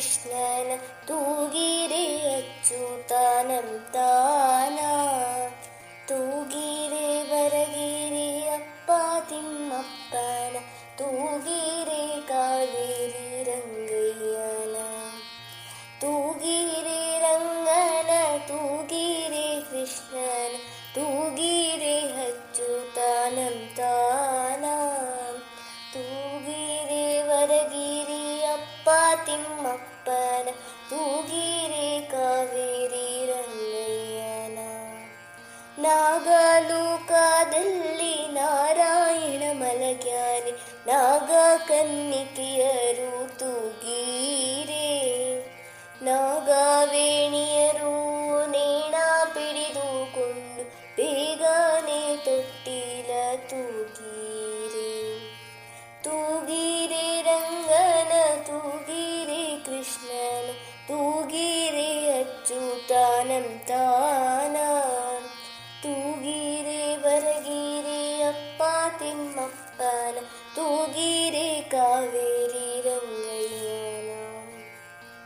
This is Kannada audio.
ಕೃಷ್ಣನ ತೂಗಿರೆ ಅಚ್ಯುತಾನಂತಾನ ತೂಗಿರೆ ವರಗಿರಿ ಅಪ್ಪ ತಿಮ್ಮಪ್ಪನ ತೂಗಿರೆ ಕಾವೇರಿ ರಂಗಯ್ಯನ ತೂಗಿರೆ ರಂಗನ ತೂಗಿರೆ ಕೃಷ್ಣನ ತೂಗಿರೆ ಅಚ್ಯುತಾನಂತಾನ ತೂಗಿರೆ ವರಗಿರಿ ಅಪ್ಪ ತಿಮ್ಮಪ್ಪನ ತೂಗಿರೆ ಕಾವೇರಿ ರಂಗಯ್ಯನ ನಾಗಲೋಕದಲ್ಲಿ ನಾರಾಯಣ ಮಲಗ್ಯಾನೆ ನಾಗ ಕನ್ನಿಕೆಯರು ತೂಗಿರೆ ನಾಗವೇಣಿಯರು ನೇಣ ಪಿಡಿದುಕೊಂಡು ಬೇಗನೆ ತೊಟ್ಟಿಲ ತೂಗಿರೆ ತೂಗಿರೆ ರಂಗನ ತೂಗಿರೆ ಕೃಷ್ಣನ ತೂಗಿರೆ ಅಚ್ಯುತಾನಂತಾನ ತೂಗಿರೆ ವರಗಿರಿ ಅಪ್ಪ ತಿಮ್ಮಪ್ಪನ ತೂಗಿರೆ ಕಾವೇರಿ